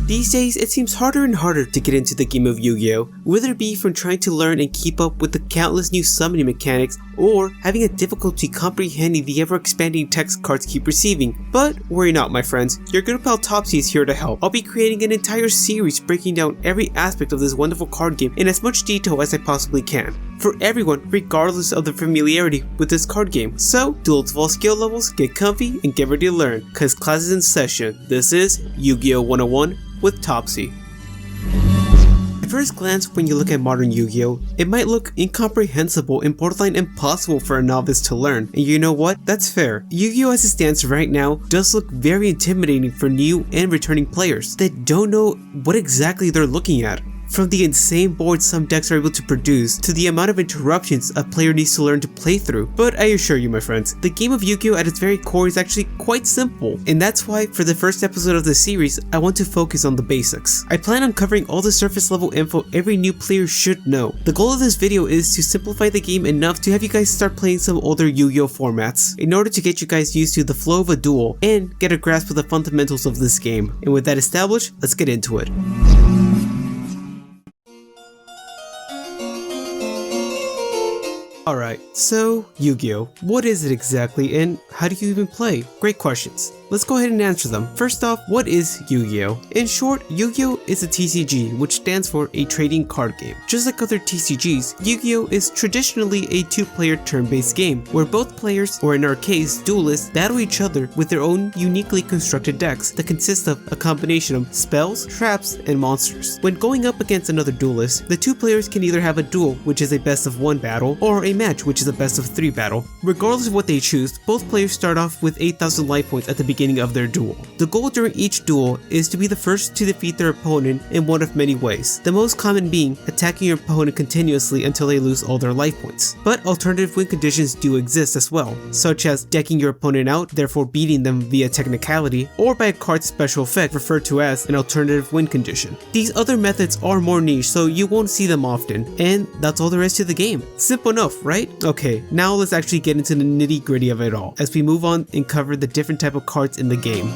These days, it seems harder and harder to get into the game of Yu-Gi-Oh!, whether it be from trying to learn and keep up with the countless new summoning mechanics, or having a difficulty comprehending the ever-expanding text cards keep receiving. But worry not, my friends, your good pal Topsy is here to help. I'll be creating an entire series breaking down every aspect of this wonderful card game in as much detail as I possibly can, for everyone regardless of their familiarity with this card game. So, duels of all skill levels, get comfy and get ready to learn, cause class is in session. This is Yu-Gi-Oh! 101 with Topsy. At first glance, when you look at modern Yu-Gi-Oh!, it might look incomprehensible and borderline impossible for a novice to learn. And you know what? That's fair. Yu-Gi-Oh! As it stands right now does look very intimidating for new and returning players that don't know what exactly they're looking at. From the insane boards some decks are able to produce, to the amount of interruptions a player needs to learn to play through. But I assure you, my friends, the game of Yu-Gi-Oh! At its very core is actually quite simple. And that's why, for the first episode of the series, I want to focus on the basics. I plan on covering all the surface level info every new player should know. The goal of this video is to simplify the game enough to have you guys start playing some older Yu-Gi-Oh! Formats, in order to get you guys used to the flow of a duel, and get a grasp of the fundamentals of this game. And with that established, let's get into it. Alright, so Yu-Gi-Oh! What is it exactly and how do you even play? Great questions. Let's go ahead and answer them. First off, what is Yu-Gi-Oh? In short, Yu-Gi-Oh! Is a TCG, which stands for a trading card game. Just like other TCGs, Yu-Gi-Oh! Is traditionally a two-player turn-based game, where both players, or in our case, duelists, battle each other with their own uniquely constructed decks that consist of a combination of spells, traps, and monsters. When going up against another duelist, the two players can either have a duel, which is a best of 1 battle, or a match, which is a best of 3 battle. Regardless of what they choose, both players start off with 8,000 life points at the beginning of their duel. The goal during each duel is to be the first to defeat their opponent in one of many ways, the most common being attacking your opponent continuously until they lose all their life points. But alternative win conditions do exist as well, such as decking your opponent out, therefore beating them via technicality, or by a card's special effect referred to as an alternative win condition. These other methods are more niche, so you won't see them often, and that's all there is to the game. Simple enough, right? Okay, now let's actually get into the nitty-gritty of it all, as we move on and cover the different type of cards in the game.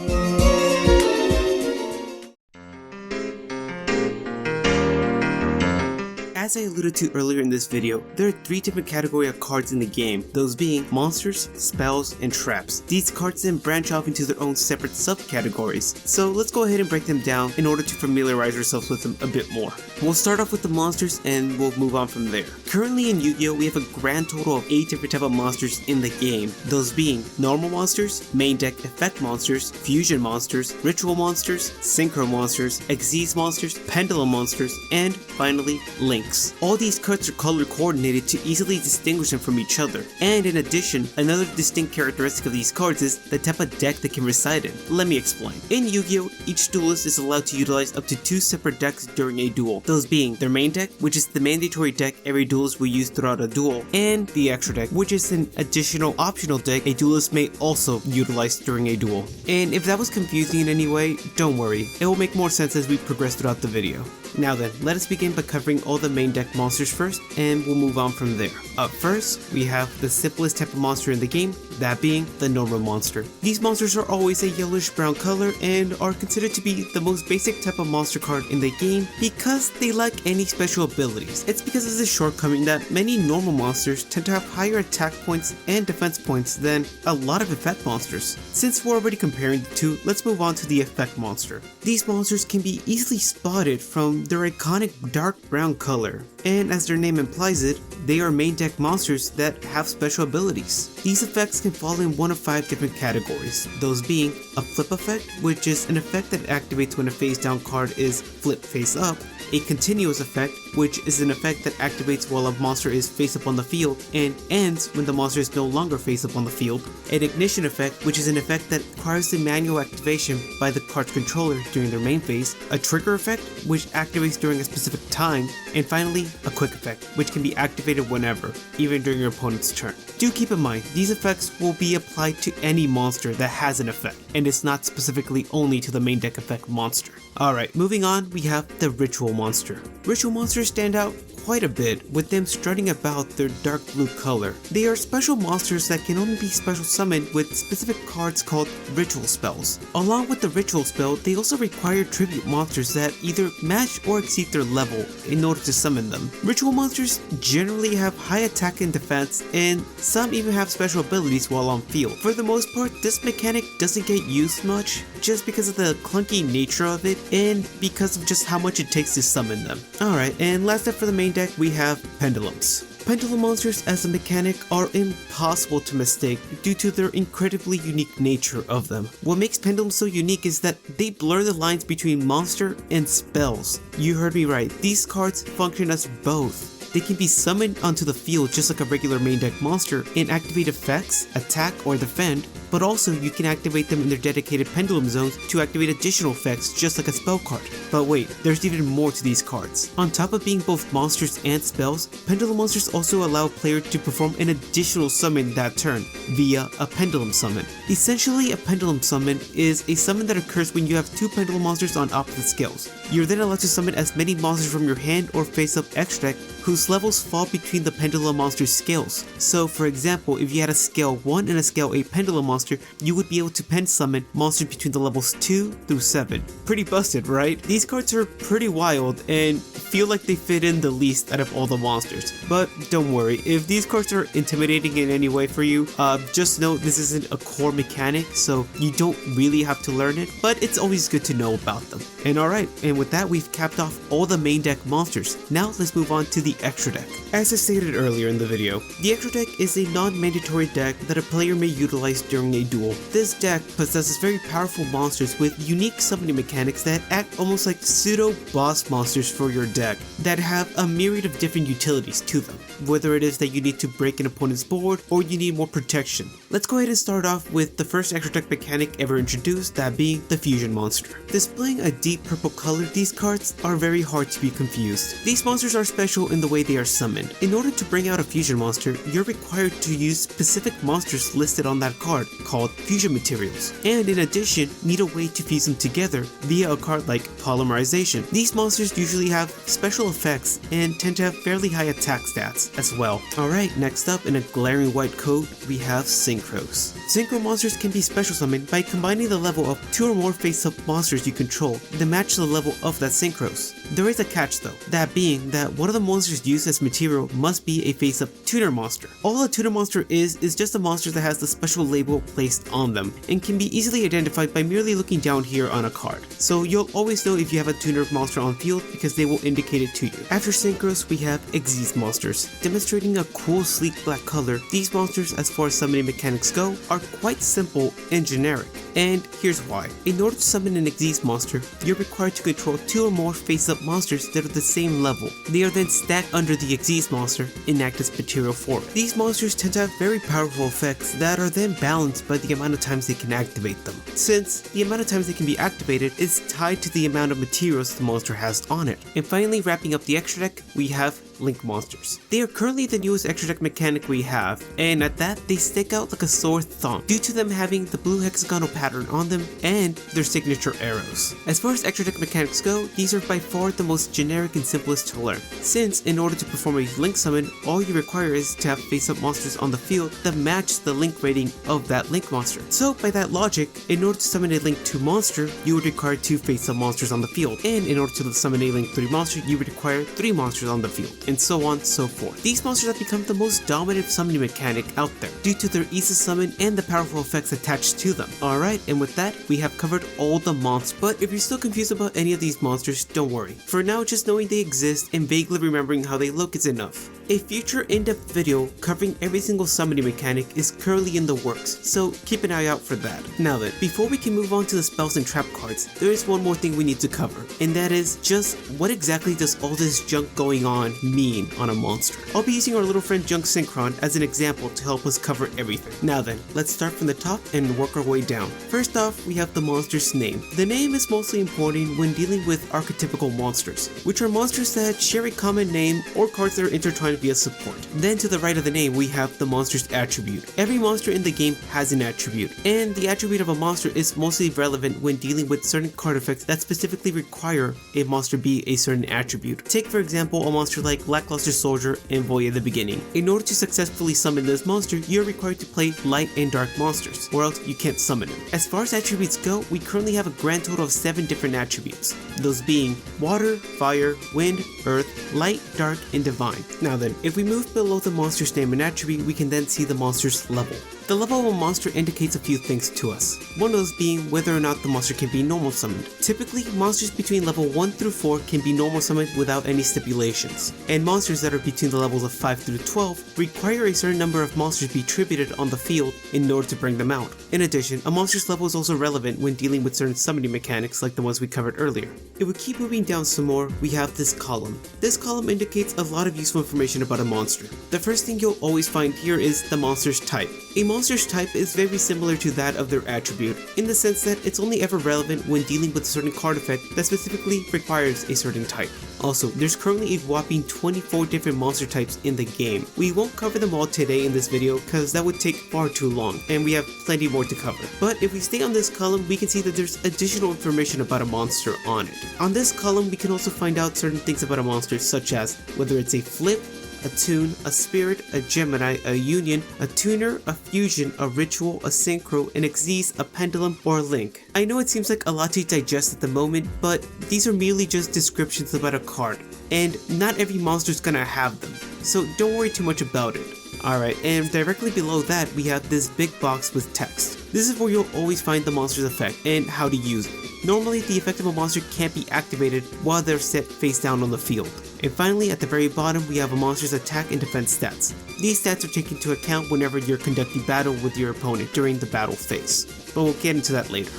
As I alluded to earlier in this video, there are 3 different categories of cards in the game, those being monsters, spells, and traps. These cards then branch off into their own separate subcategories, so let's go ahead and break them down in order to familiarize ourselves with them a bit more. We'll start off with the monsters and we'll move on from there. Currently in Yu-Gi-Oh! We have a grand total of 8 different types of monsters in the game, those being normal monsters, main deck effect monsters, fusion monsters, ritual monsters, synchro monsters, Xyz monsters, pendulum monsters, and finally links. All these cards are color coordinated to easily distinguish them from each other, and in addition, another distinct characteristic of these cards is the type of deck they can reside in. Let me explain. In Yu-Gi-Oh! Each duelist is allowed to utilize up to 2 separate decks during a duel, those being their main deck, which is the mandatory deck every duelist will use throughout a duel, and the extra deck, which is an additional optional deck a duelist may also utilize during a duel. And if that was confusing in any way, don't worry, it will make more sense as we progress throughout the video. Now then, let us begin by covering all the main deck monsters first, and we'll move on from there. Up first, we have the simplest type of monster in the game, that being the normal monster. These monsters are always a yellowish brown color and are considered to be the most basic type of monster card in the game because they lack any special abilities. It's because of this shortcoming that many normal monsters tend to have higher attack points and defense points than a lot of effect monsters. Since we're already comparing the two, let's move on to the effect monster. These monsters can be easily spotted from their iconic dark brown color, and as their name implies it, they are main deck monsters that have special abilities. These effects can fall in one of 5 different categories, those being a flip effect, which is an effect that activates when a face down card is flipped face up, a continuous effect, which is an effect that activates while a monster is face up on the field and ends when the monster is no longer face up on the field, an ignition effect, which is an effect that requires the manual activation by the card's controller during their main phase, a trigger effect, which activates during a specific time, and finally a quick effect, which can be activated whenever, even during your opponent's turn. Do keep in mind, these effects will be applied to any monster that has an effect, and it's not specifically only to the main deck effect monster. Alright, moving on, we have the Ritual monster. Ritual monsters stand out quite a bit, with them strutting about their dark blue color. They are special monsters that can only be special summoned with specific cards called ritual spells. Along with the ritual spell, they also require tribute monsters that either match or exceed their level in order to summon them. Ritual monsters generally have high attack and defense, and some even have special abilities while on field. For the most part, this mechanic doesn't get used much, just because of the clunky nature of it and because of just how much it takes to summon them. Alright, and last up for the main deck, we have Pendulums. Pendulum monsters as a mechanic are impossible to mistake due to their incredibly unique nature of them. What makes Pendulums so unique is that they blur the lines between monster and spells. You heard me right, these cards function as both. They can be summoned onto the field just like a regular main deck monster and activate effects, attack, or defend, but also you can activate them in their dedicated pendulum zones to activate additional effects just like a spell card. But wait, there's even more to these cards. On top of being both monsters and spells, pendulum monsters also allow a player to perform an additional summon that turn via a pendulum summon. Essentially, a pendulum summon is a summon that occurs when you have two pendulum monsters on opposite scales. You're then allowed to summon as many monsters from your hand or face-up extra deck whose levels fall between the pendulum monster's scales. So for example, if you had a scale 1 and a scale 8 pendulum monster, you would be able to pen summon monsters between the levels 2 through 7. Pretty busted, right? These cards are pretty wild and feel like they fit in the least out of all the monsters. But don't worry, if these cards are intimidating in any way for you, just know this isn't a core mechanic, so you don't really have to learn it, but it's always good to know about them. And alright, and with that we've capped off all the main deck monsters. Now let's move on to the extra deck. As I stated earlier in the video, the extra deck is a non-mandatory deck that a player may utilize during a duel. This deck possesses very powerful monsters with unique summoning mechanics that act almost like pseudo-boss monsters for your deck that have a myriad of different utilities to them, whether it is that you need to break an opponent's board or you need more protection. Let's go ahead and start off with the first extra deck mechanic ever introduced, that being the Fusion monster. Displaying a deep purple color, these cards are very hard to be confused. These monsters are special in the way they are summoned. In order to bring out a fusion monster, you're required to use specific monsters listed on that card called fusion materials, and in addition need a way to fuse them together via a card like polymerization. These monsters usually have special effects and tend to have fairly high attack stats as well. Alright, next up in a glaring white coat, we have Synchros. Synchro monsters can be special summoned by combining the level of 2 or more face-up monsters you control that match the level of that Synchros. There is a catch though, that being that one of the monsters used as material must be a face-up tuner monster. All a tuner monster is just a monster that has the special label placed on them and can be easily identified by merely looking down here on a card. So you'll always know if you have a tuner monster on field because they will indicate it to you. After Synchros, we have Xyz monsters. Demonstrating a cool sleek black color, these monsters as far as summoning mechanics go are quite simple and generic. And here's why. In order to summon an Xyz monster, you're required to control 2 or more face-up monsters that are the same level. They are then stacked under the Xyz monster and act as material for it. These monsters tend to have very powerful effects that are then balanced by the amount of times they can activate them, since the amount of times they can be activated is tied to the amount of materials the monster has on it. And finally, wrapping up the extra deck, we have Link monsters. They are currently the newest extra deck mechanic we have, and at that, they stick out like a sore thumb due to them having the blue hexagonal pattern on them and their signature arrows. As far as extra deck mechanics go, these are by far the most generic and simplest to learn, since in order to perform a Link summon, all you require is to have face-up monsters on the field that match the Link rating of that Link monster. So by that logic, in order to summon a Link 2 monster, you would require 2 face-up monsters on the field, and in order to summon a Link 3 monster, you would require 3 monsters on the field, and so on so forth. These monsters have become the most dominant summoning mechanic out there due to their ease of summon and the powerful effects attached to them. Alright, and with that, we have covered all the monsters, but if you're still confused about any of these monsters, don't worry. For now, just knowing they exist and vaguely remembering how they look is enough. A future in-depth video covering every single summoning mechanic is currently in the works, so keep an eye out for that. Now then, before we can move on to the spells and trap cards, there is one more thing we need to cover, and that is just what exactly does all this junk going on mean on a monster. I'll be using our little friend Junk Synchron as an example to help us cover everything. Now then, let's start from the top and work our way down. First off, we have the monster's name. The name is mostly important when dealing with archetypical monsters, which are monsters that share a common name or cards that are intertwined via support. Then to the right of the name, we have the monster's attribute. Every monster in the game has an attribute, and the attribute of a monster is mostly relevant when dealing with certain card effects that specifically require a monster be a certain attribute. Take for example a monster like Lackluster Soldier and Void at the beginning. In order to successfully summon this monster, you're required to play light and dark monsters, or else you can't summon them. As far as attributes go, we currently have a grand total of 7 different attributes, those being water, fire, wind, earth, light, dark, and divine. Now then, if we move below the monster's name and attribute, we can then see the monster's level. The level of a monster indicates a few things to us, one of those being whether or not the monster can be normal summoned. Typically, monsters between level 1 through 4 can be normal summoned without any stipulations, and monsters that are between the levels of 5 through 12 require a certain number of monsters be tributed on the field in order to bring them out. In addition, a monster's level is also relevant when dealing with certain summoning mechanics like the ones we covered earlier. If we keep moving down some more, we have this column. This column indicates a lot of useful information about a monster. The first thing you'll always find here is the monster's type. A monster's type is very similar to that of their attribute, in the sense that it's only ever relevant when dealing with a certain card effect that specifically requires a certain type. Also, there's currently a whopping 24 different monster types in the game. We won't cover them all today in this video because that would take far too long, and we have plenty more to cover. But if we stay on this column, we can see that there's additional information about a monster on it. On this column, we can also find out certain things about a monster, such as whether it's a flip, a tune, a spirit, a Gemini, a union, a tuner, a fusion, a ritual, a synchro, an exeese, a pendulum, or a link. I know it seems like a lot to digest at the moment, but these are merely just descriptions about a card, and not every monster is gonna have them, so don't worry too much about it. Alright, and directly below that we have this big box with text. This is where you'll always find the monster's effect and how to use it. Normally, the effect of a monster can't be activated while they're set face down on the field. And finally, at the very bottom, we have a monster's attack and defense stats. These stats are taken into account whenever you're conducting battle with your opponent during the battle phase, but we'll get into that later.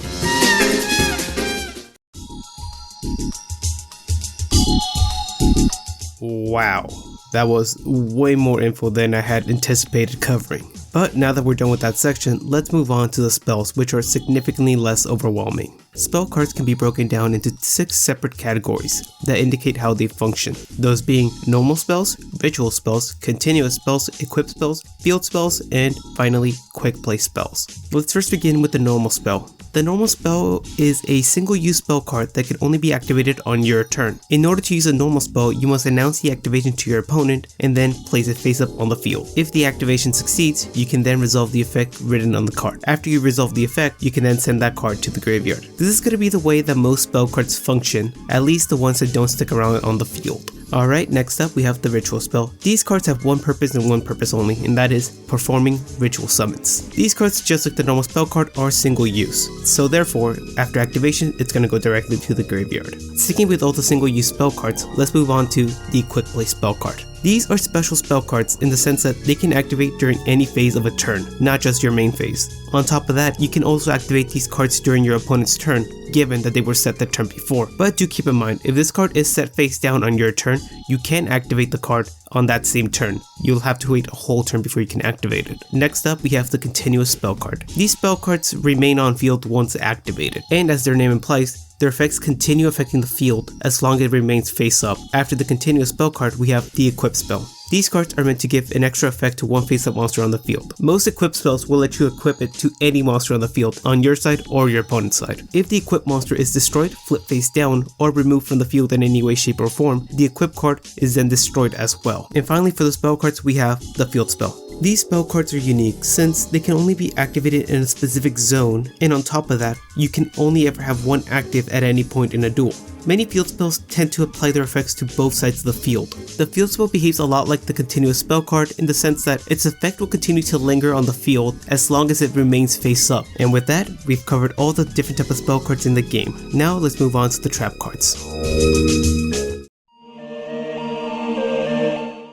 Wow, that was way more info than I had anticipated covering. But now that we're done with that section, let's move on to the spells, which are significantly less overwhelming. Spell cards can be broken down into 6 separate categories that indicate how they function, those being normal spells, ritual spells, continuous spells, equip spells, field spells, and finally quick play spells. Let's first begin with the normal spell. The normal spell is a single-use spell card that can only be activated on your turn. In order to use a normal spell, you must announce the activation to your opponent and then place it face up on the field. If the activation succeeds, you can then resolve the effect written on the card. After you resolve the effect, you can then send that card to the graveyard. This is going to be the way that most spell cards function, at least the ones that don't stick around on the field. Alright, next up we have the ritual spell. These cards have one purpose and one purpose only, and that is performing ritual summons. These cards, just like the normal spell card, are single use, so therefore, after activation, it's going to go directly to the graveyard. Sticking with all the single use spell cards, let's move on to the quick play spell card. These are special spell cards in the sense that they can activate during any phase of a turn, not just your main phase. On top of that, you can also activate these cards during your opponent's turn, given that they were set the turn before. But do keep in mind, if this card is set face down on your turn, you can't activate the card on that same turn. You'll have to wait a whole turn before you can activate it. Next up, we have the continuous spell card. These spell cards remain on field once activated, and as their name implies, their effects continue affecting the field as long as it remains face up. After the continuous spell card, we have the equip spell. These cards are meant to give an extra effect to one face up monster on the field. Most equip spells will let you equip it to any monster on the field, on your side or your opponent's side. If the equipped monster is destroyed, flipped face down, or removed from the field in any way, shape, or form, the equip card is then destroyed as well. And finally, for the spell cards, we have the field spell. These spell cards are unique since they can only be activated in a specific zone, and on top of that, you can only ever have one active at any point in a duel. Many field spells tend to apply their effects to both sides of the field. The field spell behaves a lot like the continuous spell card in the sense that its effect will continue to linger on the field as long as it remains face up. And with that, we've covered all the different types of spell cards in the game. Now let's move on to the trap cards.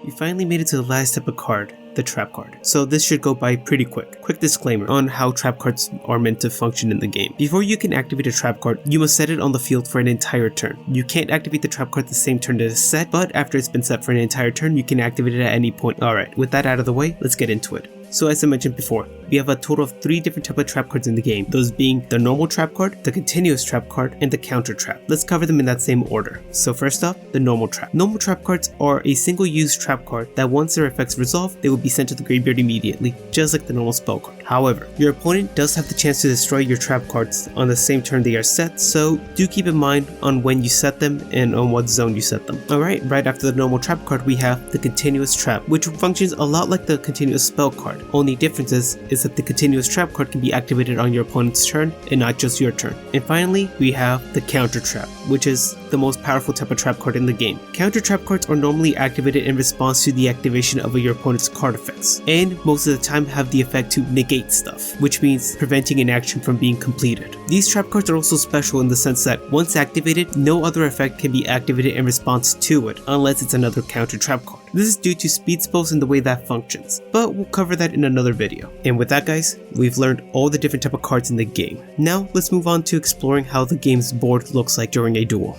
We finally made it to the last type of card, the trap card. So this should go by pretty quick. Quick disclaimer on how trap cards are meant to function in the game. Before you can activate a trap card, you must set it on the field for an entire turn. You can't activate the trap card the same turn that it's set, but after it's been set for an entire turn, you can activate it at any point. Alright, with that out of the way, let's get into it. So as I mentioned before, we have a total of 3 different types of trap cards in the game, those being the normal trap card, the continuous trap card, and the counter trap. Let's cover them in that same order. So first off, the normal trap. Normal trap cards are a single-use trap card that once their effects resolve, they will be sent to the graveyard immediately, just like the normal spell card. However, your opponent does have the chance to destroy your trap cards on the same turn they are set, so do keep in mind on when you set them and on what zone you set them. Alright, right after the normal trap card we have the continuous trap, which functions a lot like the continuous spell card. Only difference is that the continuous trap card can be activated on your opponent's turn and not just your turn. And finally, we have the counter trap, which is the most powerful type of trap card in the game. Counter trap cards are normally activated in response to the activation of your opponent's card effects, and most of the time have the effect to negate stuff, which means preventing an action from being completed. These trap cards are also special in the sense that once activated, no other effect can be activated in response to it unless it's another counter trap card. This is due to speed spells and the way that functions, but we'll cover that in another video. And with that guys, we've learned all the different type of cards in the game. Now let's move on to exploring how the game's board looks like during a duel.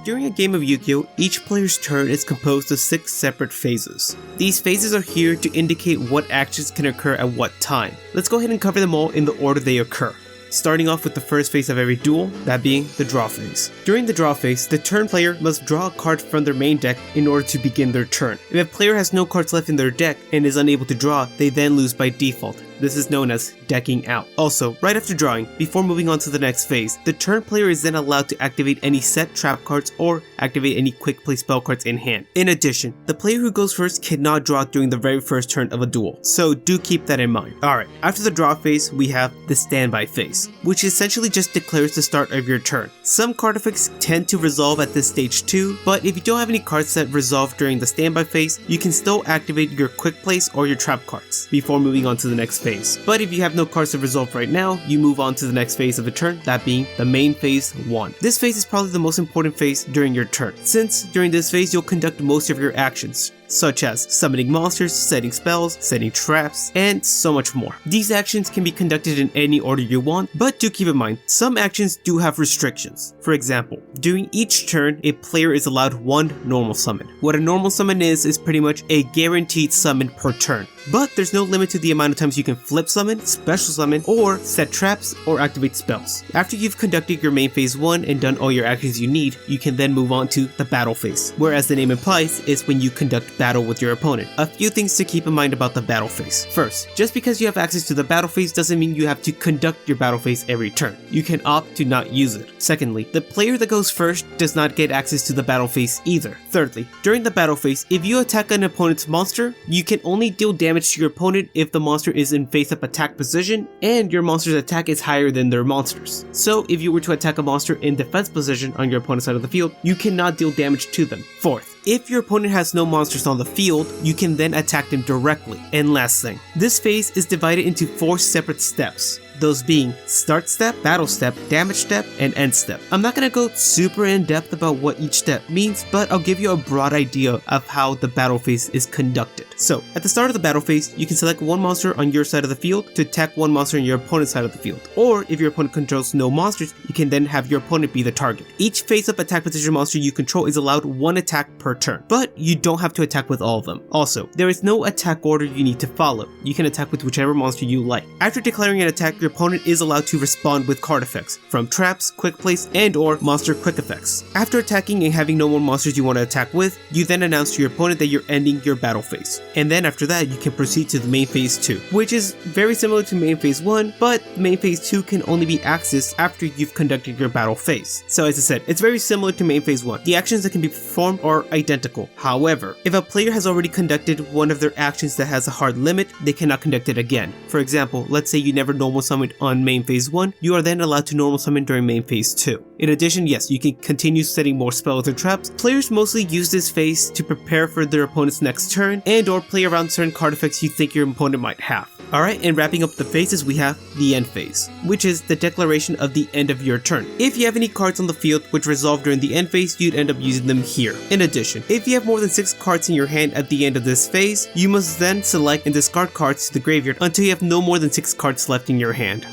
During a game of Yugioh, each player's turn is composed of 6 separate phases. These phases are here to indicate what actions can occur at what time. Let's go ahead and cover them all in the order they occur. Starting off with the first phase of every duel, that being the draw phase. During the draw phase, the turn player must draw a card from their main deck in order to begin their turn. If a player has no cards left in their deck and is unable to draw, they then lose by default. This is known as decking out. Also, right after drawing, before moving on to the next phase, the turn player is then allowed to activate any set trap cards or activate any quick play spell cards in hand. In addition, the player who goes first cannot draw during the very first turn of a duel, so do keep that in mind. Alright, after the draw phase, we have the standby phase, which essentially just declares the start of your turn. Some card effects tend to resolve at this stage too, but if you don't have any cards that resolve during the standby phase, you can still activate your quick plays or your trap cards before moving on to the next phase. But if you have no cards to resolve right now, you move on to the next phase of a turn, that being the main phase 1. This phase is probably the most important phase during your turn, since during this phase you'll conduct most of your actions, such as summoning monsters, setting spells, setting traps, and so much more. These actions can be conducted in any order you want, but do keep in mind, some actions do have restrictions. For example, during each turn, a player is allowed 1 normal summon. What a normal summon is pretty much a guaranteed summon per turn. But there's no limit to the amount of times you can flip summon, special summon, or set traps or activate spells. After you've conducted your main phase 1 and done all your actions you need, you can then move on to the battle phase, where as the name implies, is when you conduct battle with your opponent. A few things to keep in mind about the battle phase. First, just because you have access to the battle phase doesn't mean you have to conduct your battle phase every turn. You can opt to not use it. Secondly, the player that goes first does not get access to the battle phase either. Thirdly, during the battle phase, if you attack an opponent's monster, you can only deal damage to your opponent if the monster is in face-up attack position and your monster's attack is higher than their monsters. So if you were to attack a monster in defense position on your opponent's side of the field, you cannot deal damage to them. Fourth, if your opponent has no monsters on the field, you can then attack them directly. And last thing, this phase is divided into 4 separate steps. Those being start step, battle step, damage step, and end step. I'm not gonna go super in depth about what each step means, but I'll give you a broad idea of how the battle phase is conducted. So, at the start of the battle phase, you can select 1 monster on your side of the field to attack 1 monster on your opponent's side of the field. Or, if your opponent controls no monsters, you can then have your opponent be the target. Each face-up attack position monster you control is allowed 1 attack per turn, but you don't have to attack with all of them. Also, there is no attack order you need to follow. You can attack with whichever monster you like. After declaring an attack, your opponent is allowed to respond with card effects, from traps, quick plays, and or monster quick effects. After attacking and having no more monsters you want to attack with, you then announce to your opponent that you're ending your battle phase. And then after that, you can proceed to the main phase 2, which is very similar to main phase 1, but main phase 2 can only be accessed after you've conducted your battle phase. So as I said, it's very similar to main phase 1. The actions that can be performed are identical. However, if a player has already conducted one of their actions that has a hard limit, they cannot conduct it again. For example, let's say you never normal summoned on main phase 1, you are then allowed to normal summon during main phase 2. In addition, yes, you can continue setting more spells or traps. Players mostly use this phase to prepare for their opponent's next turn and or play around certain card effects you think your opponent might have. Alright, and wrapping up the phases, we have the end phase, which is the declaration of the end of your turn. If you have any cards on the field which resolve during the end phase, you'd end up using them here. In addition, if you have more than 6 cards in your hand at the end of this phase, you must then select and discard cards to the graveyard until you have no more than 6 cards left in your hand.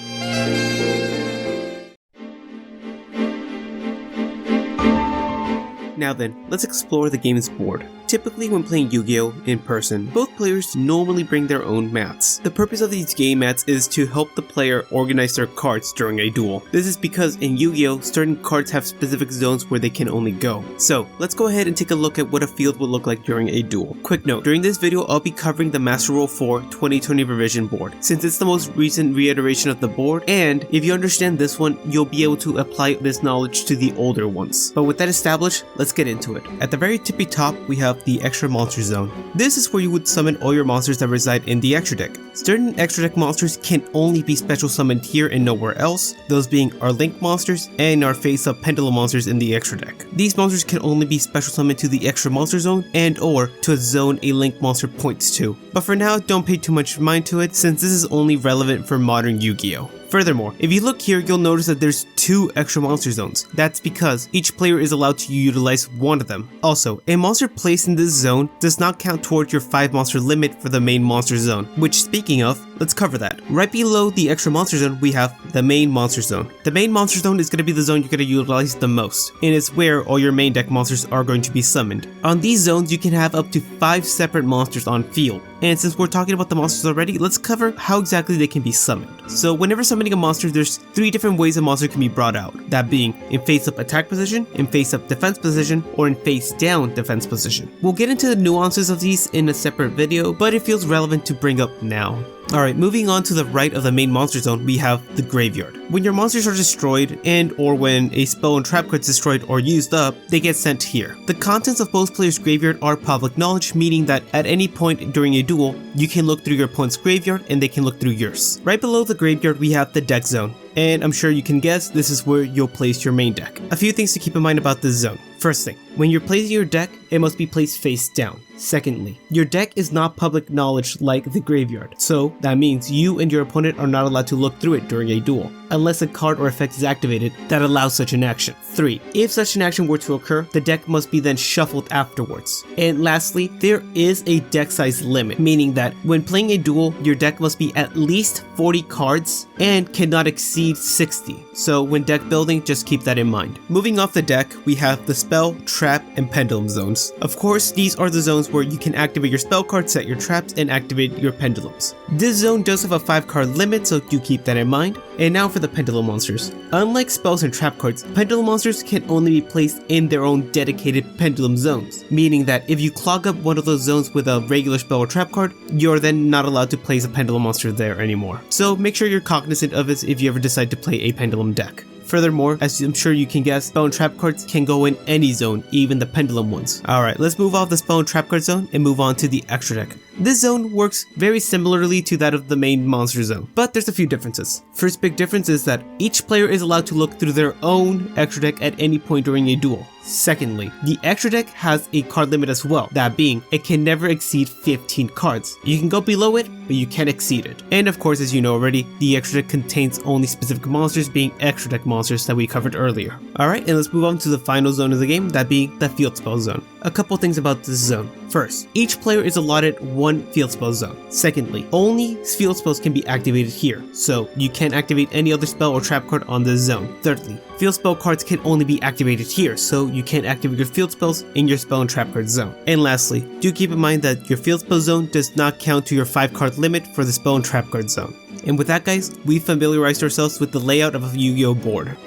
now then, let's explore the game's board. Typically when playing Yu-Gi-Oh! In person, both players normally bring their own mats. The purpose of these game mats is to help the player organize their cards during a duel. This is because in Yu-Gi-Oh! Certain cards have specific zones where they can only go. So let's go ahead and take a look at what a field would look like during a duel. Quick note, during this video I'll be covering the Master Rule 4 2020 revision board, since it's the most recent reiteration of the board, and if you understand this one, you'll be able to apply this knowledge to the older ones. But with that established, let's get into it. At the very tippy top, we have the extra monster zone. This is where you would summon all your monsters that reside in the extra deck. Certain extra deck monsters can only be special summoned here and nowhere else, those being our link monsters and our face-up pendulum monsters in the extra deck. These monsters can only be special summoned to the extra monster zone and or to a zone a link monster points to. But for now, don't pay too much mind to it, since this is only relevant for modern Yu-Gi-Oh! Furthermore, if you look here, you'll notice that there's 2 extra monster zones. That's because each player is allowed to utilize one of them. Also, a monster placed in this zone does not count towards your 5 monster limit for the main monster zone, which, speaking of, let's cover that. Right below the extra monster zone, we have the main monster zone. The main monster zone is going to be the zone you're going to utilize the most, and it's where all your main deck monsters are going to be summoned. On these zones, you can have up to 5 separate monsters on field. And since we're talking about the monsters already, let's cover how exactly they can be summoned. So whenever summoning a monster, there's 3 different ways a monster can be brought out. That being in face-up attack position, in face-up defense position, or in face-down defense position. We'll get into the nuances of these in a separate video, but it feels relevant to bring up now. Alright, moving on to the right of the main monster zone, we have the graveyard. When your monsters are destroyed and or when a spell and trap card is destroyed or used up, they get sent here. The contents of both players' graveyard are public knowledge, meaning that at any point during a duel, you can look through your opponent's graveyard and they can look through yours. Right below the graveyard, we have the deck zone. And I'm sure you can guess this is where you'll place your main deck. A few things to keep in mind about this zone. First thing, when you're placing your deck, it must be placed face down. Secondly, your deck is not public knowledge like the graveyard, so that means you and your opponent are not allowed to look through it during a duel, unless a card or effect is activated that allows such an action. 3. If such an action were to occur, the deck must be then shuffled afterwards. And lastly, there is a deck size limit, meaning that when playing a duel, your deck must be at least 40 cards and cannot exceed 60. So when deck building, just keep that in mind. Moving off the deck, we have the spell, trap, and pendulum zones. Of course, these are the zones where you can activate your spell cards, set your traps, and activate your pendulums. This zone does have a 5 card limit, so do keep that in mind. And now for the pendulum monsters. Unlike spells and trap cards, pendulum monsters can only be placed in their own dedicated pendulum zones, meaning that if you clog up one of those zones with a regular spell or trap card, you're then not allowed to place a pendulum monster there anymore. So make sure you're cognizant of this if you ever decide to play a pendulum deck. Furthermore, as I'm sure you can guess, spell and trap cards can go in any zone, even the pendulum ones. Alright, let's move off the spell and trap card zone and move on to the extra deck. This zone works very similarly to that of the main monster zone, but there's a few differences. First big difference is that each player is allowed to look through their own extra deck at any point during a duel. Secondly, the extra deck has a card limit as well, that being, it can never exceed 15 cards. You can go below it, but you can't exceed it. And of course, as you know already, the extra deck contains only specific monsters, being extra deck monsters that we covered earlier. Alright, and let's move on to the final zone of the game, that being the field spell zone. A couple things about this zone. First, each player is allotted one field spell zone. Secondly, only field spells can be activated here, so you can't activate any other spell or trap card on this zone. Thirdly, field spell cards can only be activated here, so you can't activate your field spells in your spell and trap card zone. And lastly, do keep in mind that your field spell zone does not count to your 5 card limit for the spell and trap card zone. And with that guys, we familiarized ourselves with the layout of a Yu-Gi-Oh board.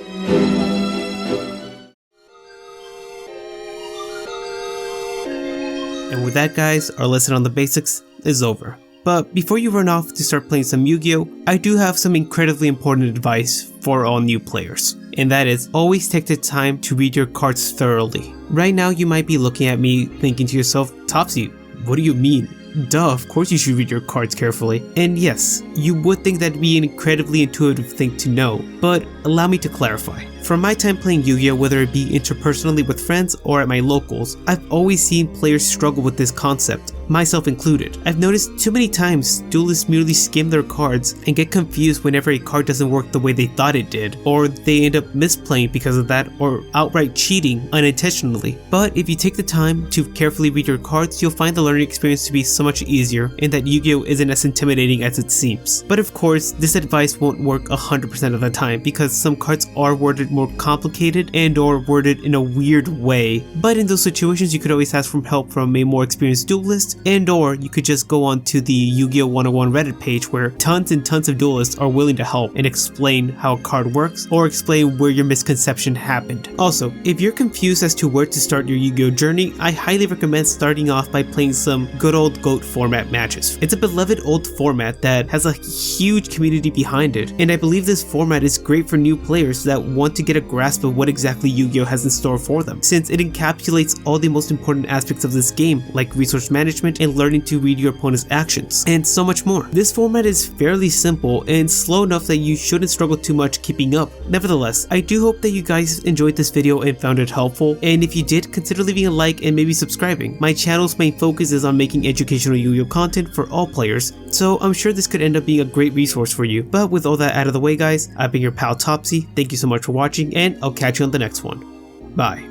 And with that guys, our lesson on the basics is over. But before you run off to start playing some Yu-Gi-Oh, I do have some incredibly important advice for all new players. And that is, always take the time to read your cards thoroughly. Right now you might be looking at me thinking to yourself, Topsy, what do you mean? Duh, of course you should read your cards carefully. And yes, you would think that'd be an incredibly intuitive thing to know, but allow me to clarify. From my time playing Yu-Gi-Oh, whether it be interpersonally with friends or at my locals, I've always seen players struggle with this concept, myself included. I've noticed too many times duelists merely skim their cards and get confused whenever a card doesn't work the way they thought it did, or they end up misplaying because of that, or outright cheating unintentionally. But if you take the time to carefully read your cards, you'll find the learning experience to be so much easier, and that Yu-Gi-Oh isn't as intimidating as it seems. But of course, this advice won't work 100% of the time, because some cards are worded more more complicated and or worded in a weird way, but in those situations you could always ask for help from a more experienced duelist, and or you could just go on to the Yugioh 101 Reddit page where tons and tons of duelists are willing to help and explain how a card works or explain where your misconception happened. Also, if you're confused as to where to start your Yu-Gi-Oh journey, I highly recommend starting off by playing some good old GOAT format matches. It's a beloved old format that has a huge community behind it, and I believe this format is great for new players that want to get a grasp of what exactly Yu-Gi-Oh has in store for them, since it encapsulates all the most important aspects of this game, like resource management and learning to read your opponent's actions, and so much more. This format is fairly simple and slow enough that you shouldn't struggle too much keeping up. Nevertheless, I do hope that you guys enjoyed this video and found it helpful, and if you did, consider leaving a like and maybe subscribing. My channel's main focus is on making educational Yu-Gi-Oh content for all players, so I'm sure this could end up being a great resource for you. But with all that out of the way guys, I've been your pal Topsy, thank you so much for watching, and I'll catch you on the next one. Bye.